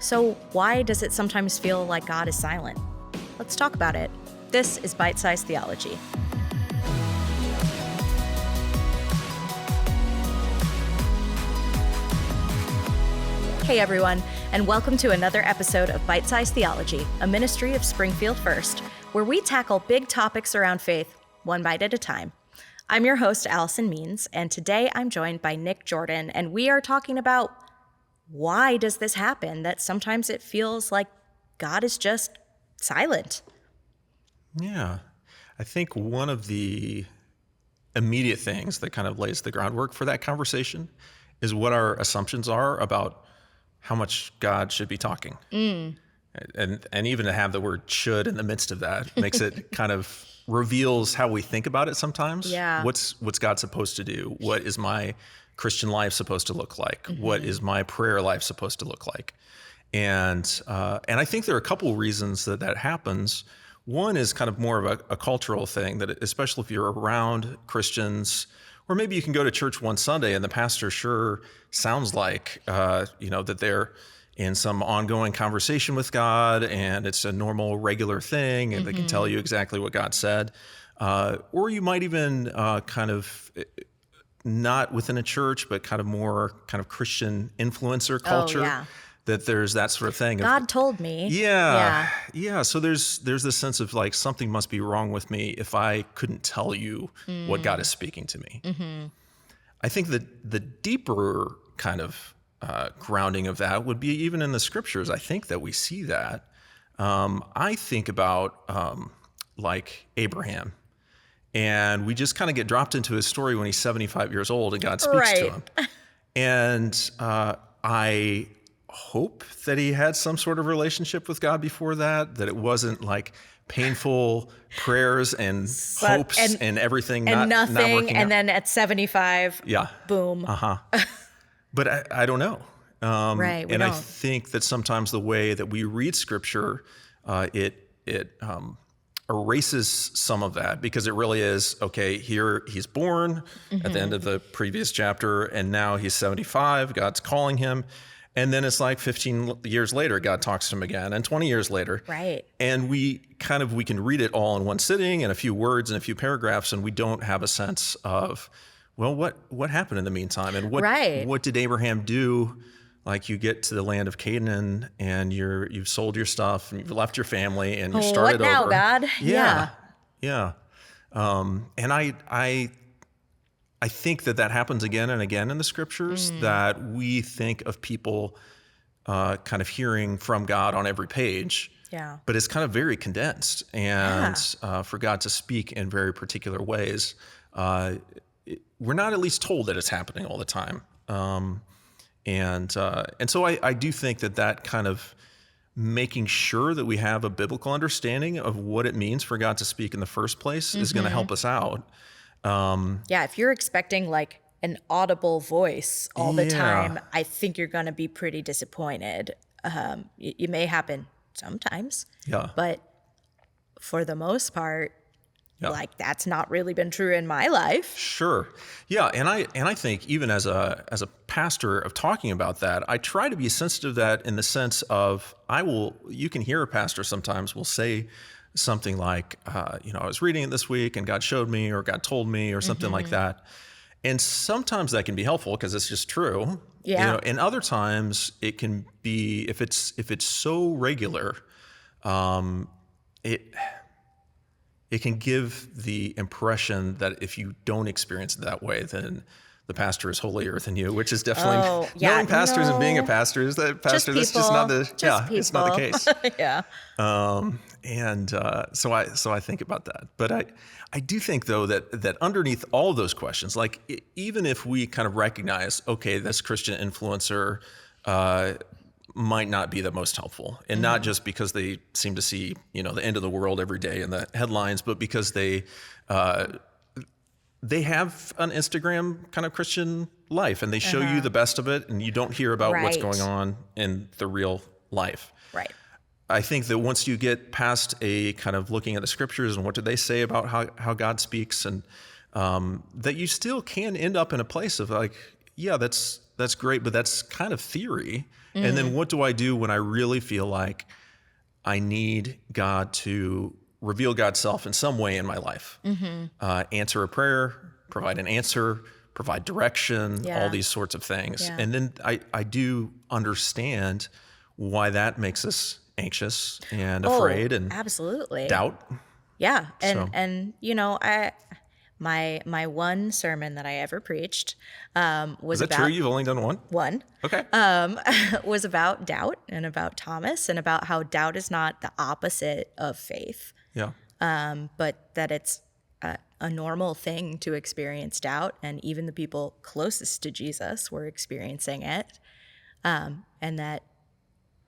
So why does it sometimes feel like God is silent? Let's talk about it. This is Bite Size Theology. Hey everyone, and welcome to another episode of Bite Size Theology, a ministry of Springfield First, where we tackle big topics around faith, one bite at a time. I'm your host, Allison Means, and today I'm joined by Nick Jordan, and we are talking about why does this happen, that sometimes it feels like God is just silent. Yeah, I think one of the immediate things that kind of lays the groundwork for that conversation is what our assumptions are about how much God should be talking. And even to have the word should in the midst of that makes it kind of reveals how we think about it sometimes. Yeah. What's God supposed to do? What is my Christian life supposed to look like? What is my prayer life supposed to look like? And I think there are a couple reasons that happens. One is kind of more of a cultural thing, that especially if you're around Christians, or maybe you can go to church one Sunday and the pastor sure sounds like, that they're in some ongoing conversation with God and it's a normal, regular thing and they can tell you exactly what God said. Or you might even kind of not within a church, but kind of more kind of Christian influencer culture. Oh, yeah. That there's that sort of thing. God told me. Yeah. So there's this sense of like something must be wrong with me if I couldn't tell you what God is speaking to me. I think that the deeper kind of grounding of that would be even in the scriptures. I think that we see that. I think about like Abraham, and we just kind of get dropped into his story when he's 75 years old and God speaks to him. And I hope that he had some sort of relationship with God before that it wasn't like painful prayers and hopes and everything and not nothing, working and out. then at 75, boom. But I don't know. Right, we and don't. I think that sometimes the way that we read scripture, it erases some of that, because it really is, okay, here he's born at the end of the previous chapter, and now he's 75, God's calling him. And then it's like 15 years later, God talks to him again, and 20 years later. Right. And we can read it all in one sitting and a few words and a few paragraphs, and we don't have a sense of, well, what happened in the meantime? And what did Abraham do? Like, you get to the land of Canaan and you've sold your stuff and you've left your family and you started over. What now, God? Yeah. And I think that happens again and again in the scriptures, that we think of people kind of hearing from God on every page, but it's kind of very condensed. And for God to speak in very particular ways, we're not at least told that it's happening all the time. And so I do think that kind of making sure that we have a biblical understanding of what it means for God to speak in the first place is going to help us out. If you're expecting like an audible voice all the time, I think you're going to be pretty disappointed. It may happen sometimes, but for the most part, like, that's not really been true in my life. Sure. Yeah. And I think even as a pastor of talking about that, I try to be sensitive to that in the sense of you can hear a pastor sometimes will say something like, I was reading it this week and God showed me, or God told me, or something like that. And sometimes that can be helpful because it's just true. Yeah. And other times it can be, if it's so regular, it can give the impression that if you don't experience it that way, then the pastor is holier than you, which is definitely knowing pastors and being a pastor is that pastor. That's just not the it's not the case. So I think about that, but I do think though that underneath all of those questions, like even if we kind of recognize, okay, this Christian influencer might not be the most helpful, and not just because they seem to see the end of the world every day in the headlines, but because they have an Instagram kind of Christian life and they show you the best of it, and you don't hear about what's going on in the real life. Right. I think that once you get past a kind of looking at the scriptures and what do they say about how God speaks, and that you still can end up in a place of like, yeah, that's that's great, but that's kind of theory. And then what do I do when I really feel like I need God to reveal God's self in some way in my life? Answer a prayer, provide an answer, provide direction, all these sorts of things. Yeah. And then I do understand why that makes us anxious and afraid and absolutely. doubt. Yeah. So- And my one sermon that I ever preached was Is that about true? You've only done one? one. Okay. Was about doubt and about Thomas and about how doubt is not the opposite of faith, Yeah. but that it's a normal thing to experience doubt, and even the people closest to Jesus were experiencing it, and that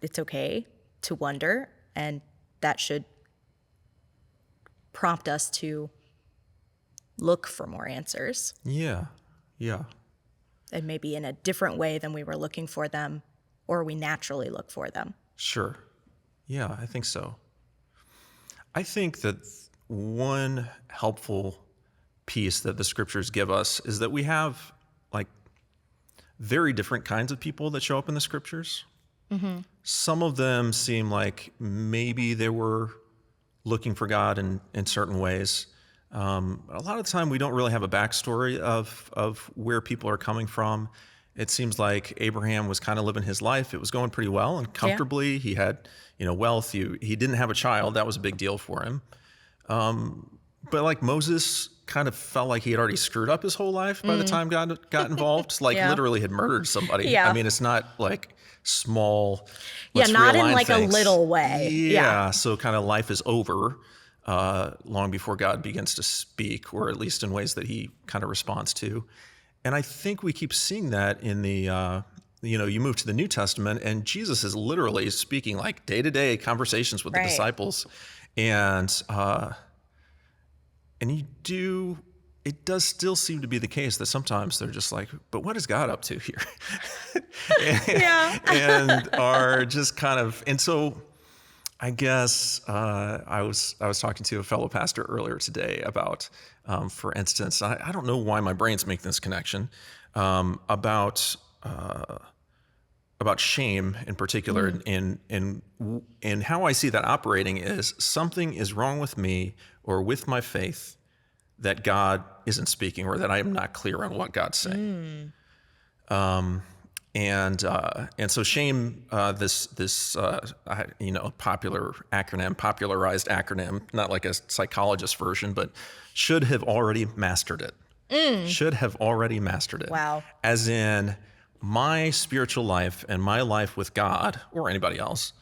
it's okay to wonder, and that should prompt us to look for more answers, Yeah. Yeah. and maybe in a different way than we were looking for them, or we naturally look for them. Sure. Yeah, I think so. I think that one helpful piece that the scriptures give us is that we have like very different kinds of people that show up in the scriptures. Some of them seem like maybe they were looking for God in certain ways. A lot of the time we don't really have a backstory of where people are coming from. It seems like Abraham was kind of living his life. It was going pretty well and comfortably. He had, wealth. He didn't have a child. That was a big deal for him. But like Moses kind of felt like he had already screwed up his whole life by the time God got involved. Like literally had murdered somebody. Yeah. I mean, it's not like small. Yeah, let's not in realign like things. a little way. Yeah. So kind of life is over long before God begins to speak, or at least in ways that he kind of responds to. And I think we keep seeing that in the, you move to the New Testament and Jesus is literally speaking like day-to-day conversations with the disciples. And it does still seem to be the case that sometimes they're just like, but what is God up to here? And are just kind of, and so I guess I was talking to a fellow pastor earlier today about, for instance, I don't know why my brain's making this connection, about shame in particular, and how I see that operating is something is wrong with me or with my faith that God isn't speaking, or that I am not clear on what God's saying. And so shame, this popularized acronym, not like a psychologist version, but should have already mastered it. Should have already mastered it. Wow. As in my spiritual life and my life with God or anybody else,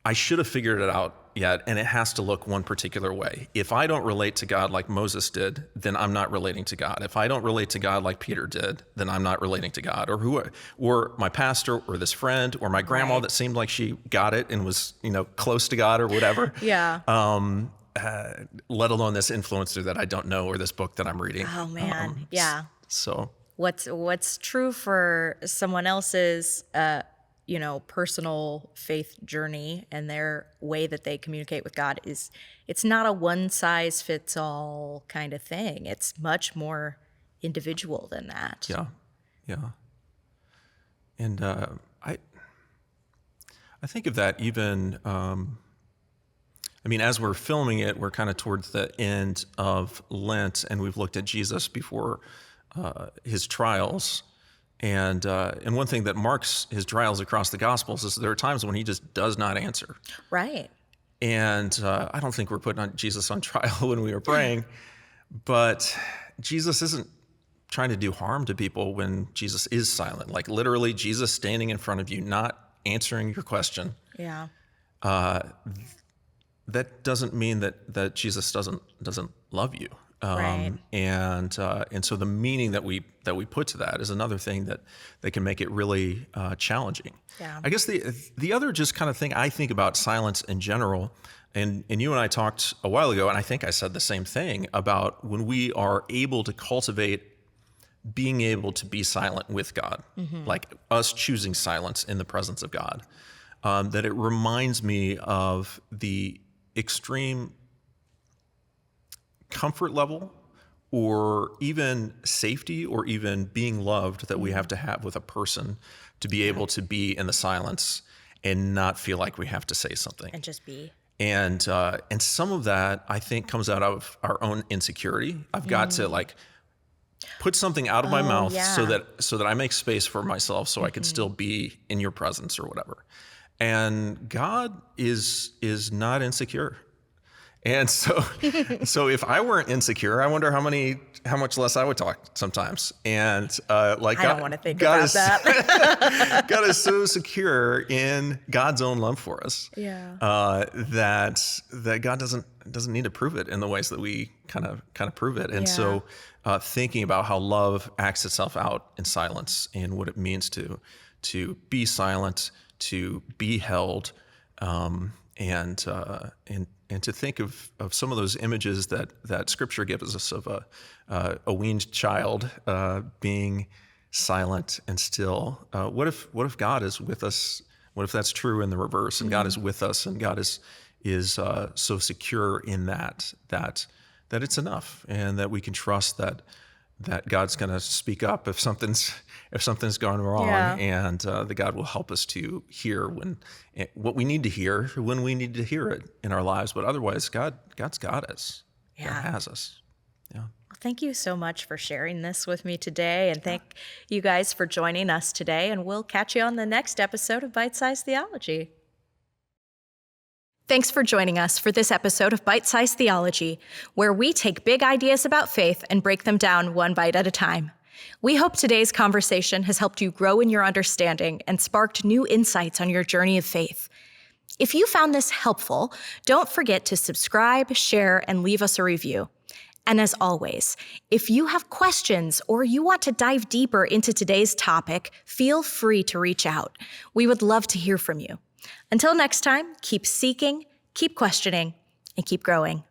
I should have figured it out yet, and it has to look one particular way. If I don't relate to God like Moses did, then I'm not relating to God. If I don't relate to God like Peter did, then I'm not relating to God, or my pastor, or this friend, or my grandma that seemed like she got it and was, close to God or whatever. Yeah. Let alone this influencer that I don't know, or this book that I'm reading. Oh man. Yeah. So What's true for someone else's personal faith journey and their way that they communicate with God it's not a one size fits all kind of thing. It's much more individual than that. Yeah. And I think of that even, as we're filming it, we're kind of towards the end of Lent, and we've looked at Jesus before his trials. And one thing that marks his trials across the Gospels is there are times when he just does not answer. Right. And I don't think we're putting Jesus on trial when we were praying, but Jesus isn't trying to do harm to people when Jesus is silent. Like literally Jesus standing in front of you, not answering your question. Yeah. That doesn't mean that Jesus doesn't love you. Right. And so the meaning that we put to that is another thing that can make it really challenging. Yeah. I guess the other just kind of thing I think about silence in general, and you and I talked a while ago, and I think I said the same thing about when we are able to cultivate being able to be silent with God, like us choosing silence in the presence of God, that it reminds me of the extreme comfort level or even safety or even being loved that we have to have with a person to be able to be in the silence and not feel like we have to say something. And just be. And some of that, I think, comes out of our own insecurity. I've got to like put something out of my mouth so that I make space for myself so I can still be in your presence or whatever. And God is not insecure. And so if I weren't insecure, I wonder how much less I would talk sometimes. And I don't want to think about that. God is so secure in God's own love for us. Yeah. That God doesn't need to prove it in the ways that we kind of prove it. And so thinking about how love acts itself out in silence and what it means to be silent, to be held, and to think of some of those images that Scripture gives us of a weaned child being silent and still. What if God is with us? What if that's true in the reverse? And God is with us, and God is so secure in that it's enough, and that we can trust that God's going to speak up if something's gone wrong, and that God will help us to hear what we need to hear when we need to hear it in our lives. But otherwise, God's got us. God has us. Yeah. Well, thank you so much for sharing this with me today, and thank you guys for joining us today. And we'll catch you on the next episode of Bite Size Theology. Thanks for joining us for this episode of Bite Size Theology, where we take big ideas about faith and break them down one bite at a time. We hope today's conversation has helped you grow in your understanding and sparked new insights on your journey of faith. If you found this helpful, don't forget to subscribe, share, and leave us a review. And as always, if you have questions or you want to dive deeper into today's topic, feel free to reach out. We would love to hear from you. Until next time, keep seeking, keep questioning, and keep growing.